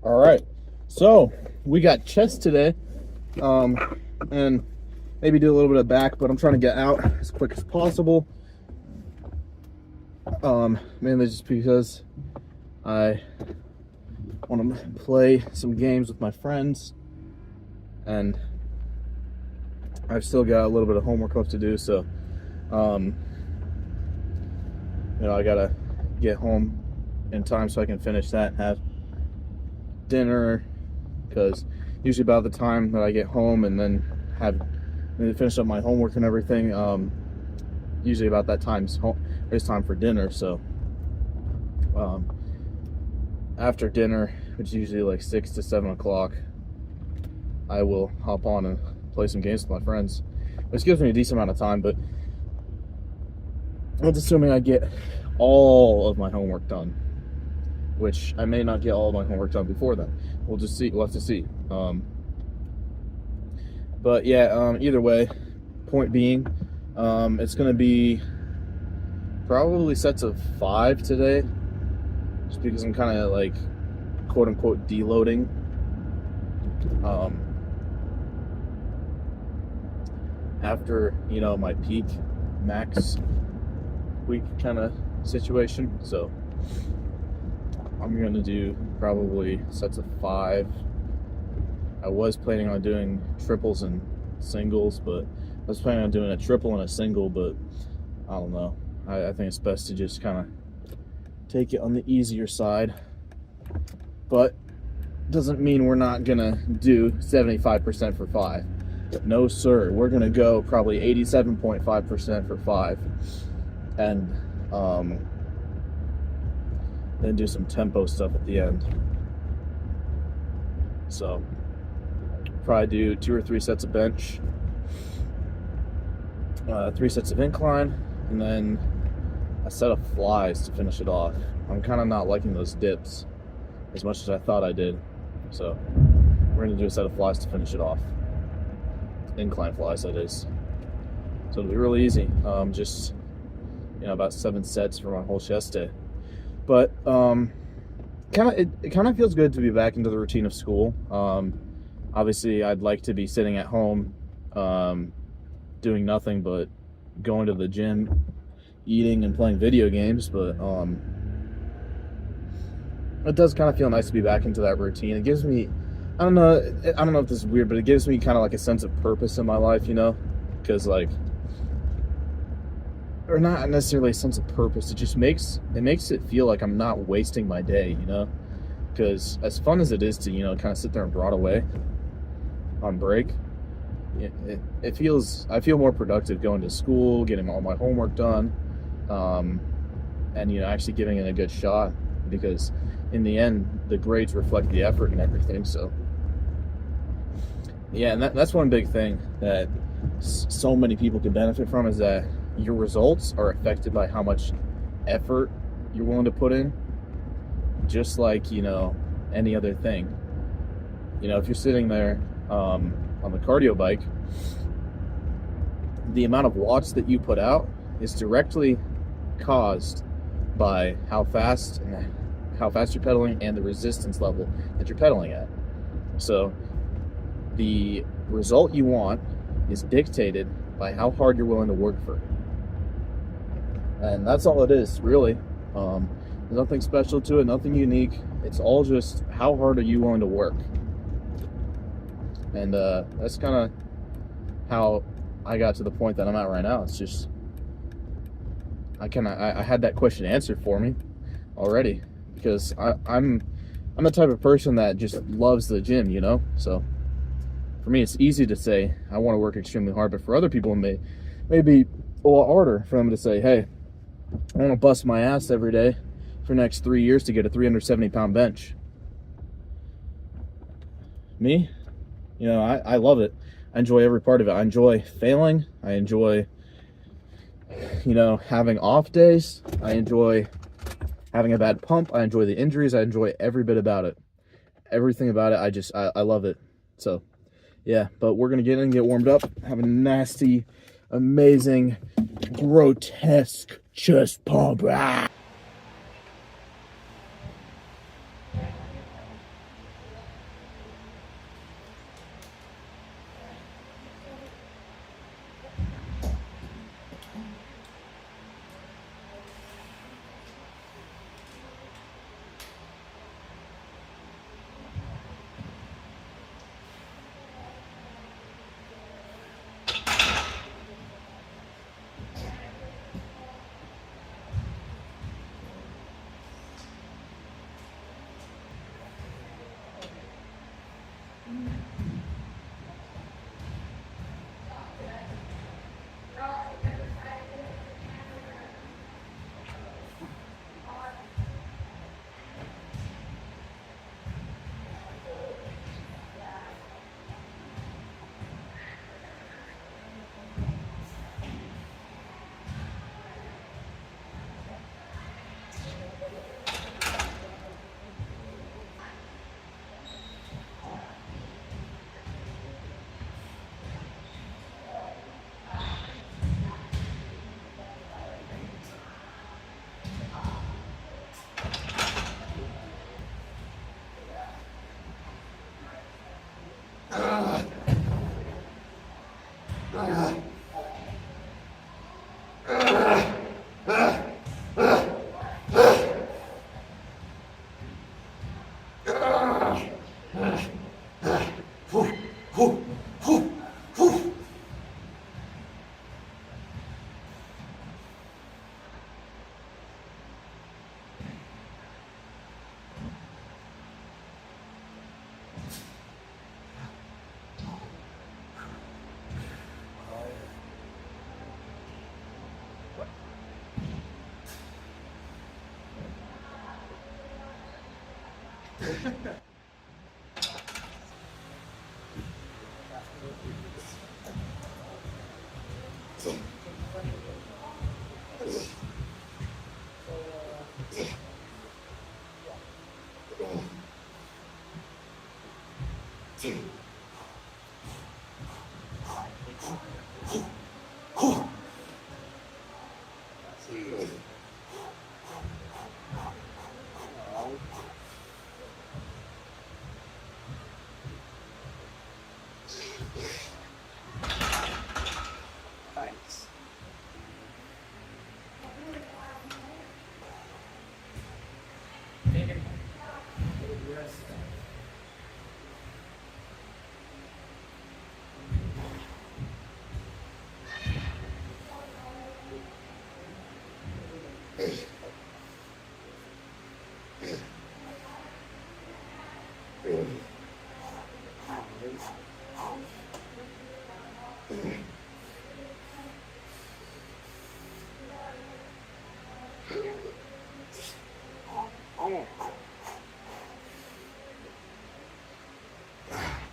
All right, so we got chest today, and maybe do a little bit of back, but I'm trying to get out as quick as possible. Mainly just because I want to play some games with my friends, and I've still got a little bit of homework left to do. So, I gotta get home in time so I can finish that and have dinner, because usually about the time that I get home and then finish up my homework and everything, usually about that time it's time for dinner. So after dinner, which is usually like 6 to 7 o'clock, I will hop on and play some games with my friends, which gives me a decent amount of time. But that's assuming I get all of my homework done, which I may not get all of my homework done before then. We'll just see. We'll have to see. But yeah, either way, point being, it's going to be probably sets of 5 today, just because I'm kind of like, quote unquote, deloading. After, my peak max week kind of situation. So I'm going to do probably sets of 5. I was planning on doing triples and singles, but I was planning on doing a triple and a single, but I don't know. I think it's best to just kind of take it on the easier side. But doesn't mean we're not going to do 75% for 5. No, sir. We're going to go probably 87.5% for 5. And then do some tempo stuff at the end. So probably do 2 or 3 sets of bench, 3 sets of incline, and then a set of flies to finish it off. I'm kind of not liking those dips as much as I thought I did. So we're going to do a set of flies to finish it off. Incline flies, that is. So it'll be really easy. Just, about 7 sets for my whole chest day. But it kind of feels good to be back into the routine of school. Obviously, I'd like to be sitting at home, doing nothing but going to the gym, eating, and playing video games. But it does kind of feel nice to be back into that routine. It gives me, I don't know if this is weird, but it gives me kind of like a sense of purpose in my life, because or not necessarily a sense of purpose. It just makes it feel like I'm not wasting my day, because as fun as it is to, kind of sit there and rot away on break, I feel more productive going to school, getting all my homework done, and, actually giving it a good shot, because in the end, the grades reflect the effort and everything. So yeah, and that's one big thing that so many people can benefit from, is that your results are affected by how much effort you're willing to put in, just like, any other thing. If you're sitting there on the cardio bike, the amount of watts that you put out is directly caused by how fast you're pedaling and the resistance level that you're pedaling at. So the result you want is dictated by how hard you're willing to work for. And that's all it is, really. There's nothing special to it, nothing unique. It's all just how hard are you willing to work. And that's kind of how I got to the point that I'm at right now. It's just I had that question answered for me already, because I'm the type of person that just loves the gym, So for me, it's easy to say I want to work extremely hard, but for other people, it may be a lot harder for them to say, hey, I want to bust my ass every day for the next 3 years to get a 370-pound bench. Me, I love it. I enjoy every part of it. I enjoy failing. I enjoy, having off days. I enjoy having a bad pump. I enjoy the injuries. I enjoy every bit about it. Everything about it. I love it. So, yeah, but we're going to get in and get warmed up. Have a nasty, amazing, grotesque chest pump. Ah! Thanks.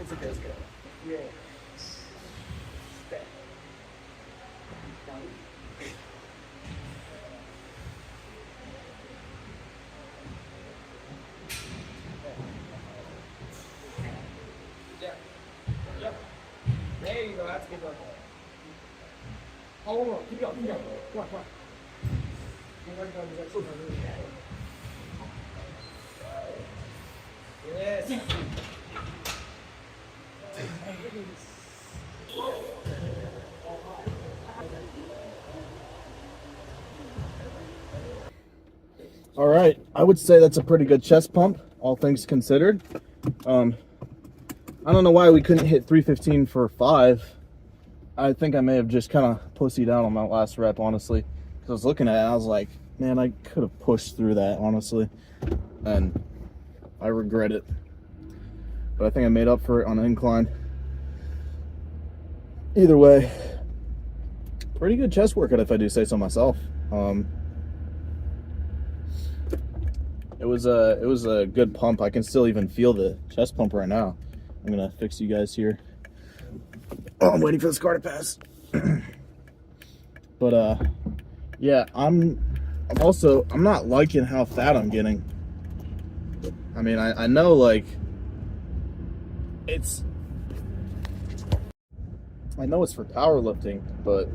It's a good go. Yeah. Step. Yeah. Yep. There you go. That's a good one. Hold on. Keep going. Keep going. Come on. Come on. Yes. All right, I would say that's a pretty good chest pump, all things considered. I don't know why we couldn't hit 315 for 5. I think I may have just kind of pussied out on that last rep, honestly. Because I was looking at it, I was like, man, I could have pushed through that, honestly. And I regret it. But I think I made up for it on an incline. Either way, pretty good chest workout if I do say so myself. It was a good pump. I can still even feel the chest pump right now. I'm gonna fix you guys here. Oh, I'm waiting for this car to pass. But yeah, I'm not liking how fat I'm getting. I mean, I know, like, I know it's for powerlifting, but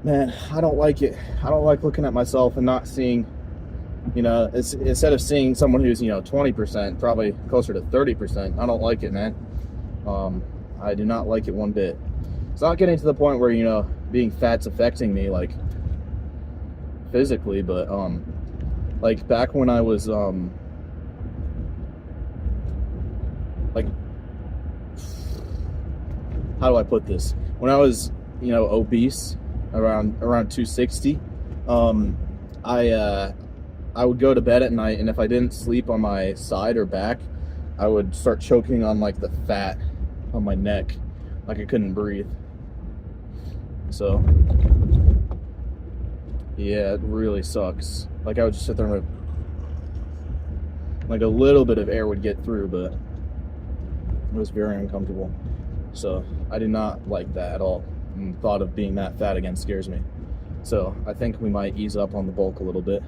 man, I don't like it. I don't like looking at myself and not seeing, you know, instead of seeing someone who's, you know, 20%, probably closer to 30%. I don't like it, man. I do not like it one bit. It's not getting to the point where, you know, being fat's affecting me, like, physically, but like back when I was like, how do I put this? When I was, you know, obese, around 260, I would go to bed at night, and if I didn't sleep on my side or back, I would start choking on, like, the fat on my neck, like I couldn't breathe. So yeah, it really sucks. Like, I would just sit there and like a little bit of air would get through, but it was very uncomfortable. So I do not like that at all. And the thought of being that fat again scares me. So I think we might ease up on the bulk a little bit.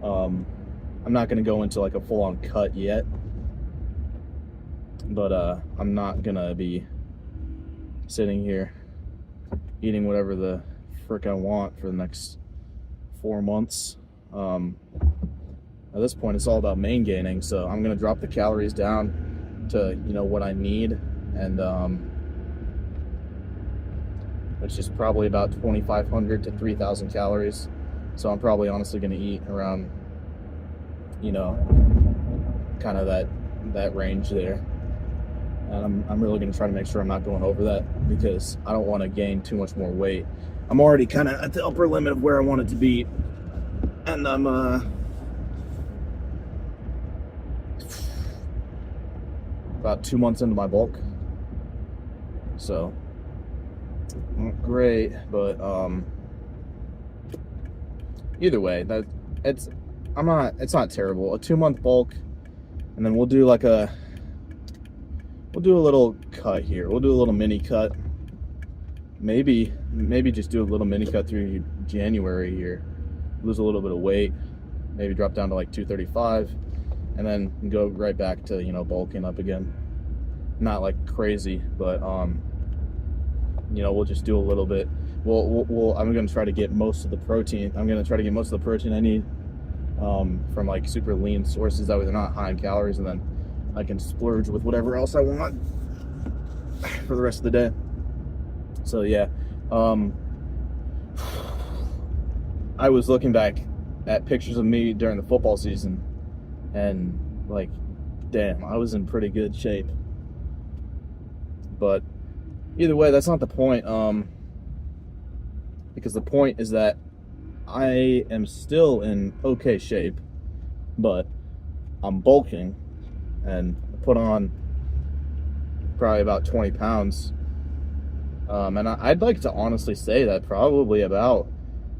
I'm not going to go into like a full-on cut yet, but I'm not going to be sitting here eating whatever the frick I want for the next 4 months. At this point, it's all about main gaining, so I'm going to drop the calories down to, you know, what I need, and which is probably about 2,500 to 3,000 calories. So I'm probably honestly going to eat around, you know, kind of that range there. And I'm really going to try to make sure I'm not going over that, because I don't want to gain too much more weight. I'm already kind of at the upper limit of where I want it to be, and I'm about 2 months into my bulk, so not great. But either way, it's not terrible. A 2-month bulk, and then we'll do like a little cut here. We'll do a little mini cut. Maybe just do a little mini cut through January here. Lose a little bit of weight. Maybe drop down to like 235, and then go right back to, you know, bulking up again. Not like crazy, but you know, we'll just do a little bit. I'm gonna try to get most of the protein. I'm gonna try to get most of the protein I need from like super lean sources. That way they're not high in calories, and then I can splurge with whatever else I want for the rest of the day. So yeah, I was looking back at pictures of me during the football season, and like, damn, I was in pretty good shape. But either way, that's not the point. Because the point is that I am still in okay shape, but I'm bulking, and put on probably about 20 pounds. And I'd like to honestly say that probably about,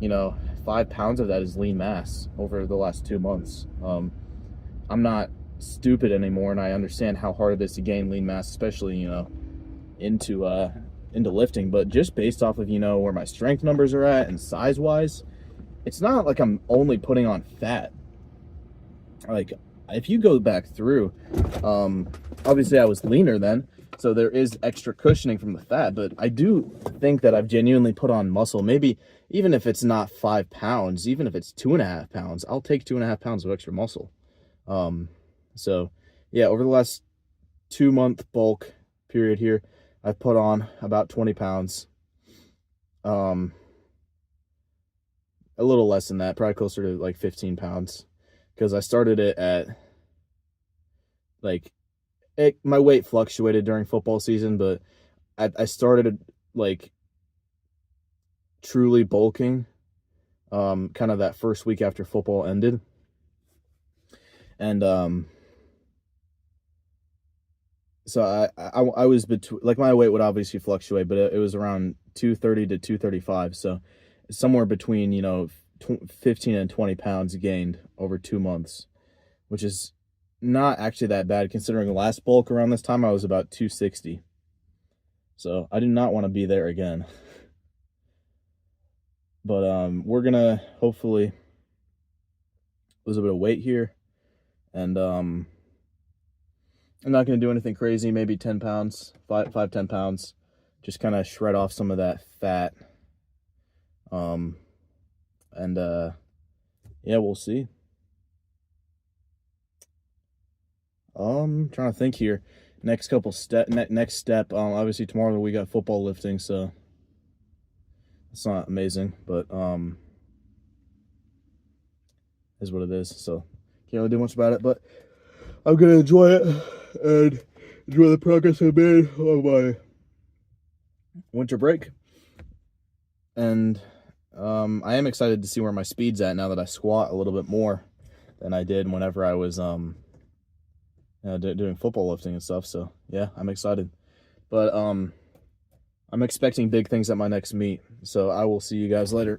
you know, 5 pounds of that is lean mass over the last 2 months. I'm not stupid anymore, and I understand how hard it is to gain lean mass, especially, you know, into lifting. But just based off of, you know, where my strength numbers are at and size wise, it's not like I'm only putting on fat. Like, if you go back through, obviously I was leaner then, so there is extra cushioning from the fat, but I do think that I've genuinely put on muscle. Maybe even if it's not 5 pounds, even if it's 2.5 pounds, I'll take 2.5 pounds of extra muscle. So yeah, over the last 2-month bulk period here, I've put on about 20 pounds. A little less than that, probably closer to like 15 pounds. Because I started it at, like, my weight fluctuated during football season, but I started, like, truly bulking kind of that first week after football ended. And so I was between, like, my weight would obviously fluctuate, but it was around 230 to 235. So somewhere between, you know, 15 and 20 pounds gained over 2 months, which is not actually that bad considering the last bulk around this time I was about 260. So I do not want to be there again. But we're gonna hopefully lose a bit of weight here, and I'm not gonna do anything crazy. Maybe 10 pounds, 10 pounds, just kind of shred off some of that fat. And yeah, we'll see. Trying to think here. Next step. Obviously tomorrow we got football lifting, so it's not amazing, but is what it is. So can't really do much about it, but I'm gonna enjoy it and enjoy the progress I made on my winter break. And I am excited to see where my speed's at now that I squat a little bit more than I did whenever I was you know, doing football lifting and stuff. So yeah, I'm excited. But I'm expecting big things at my next meet. So I will see you guys later.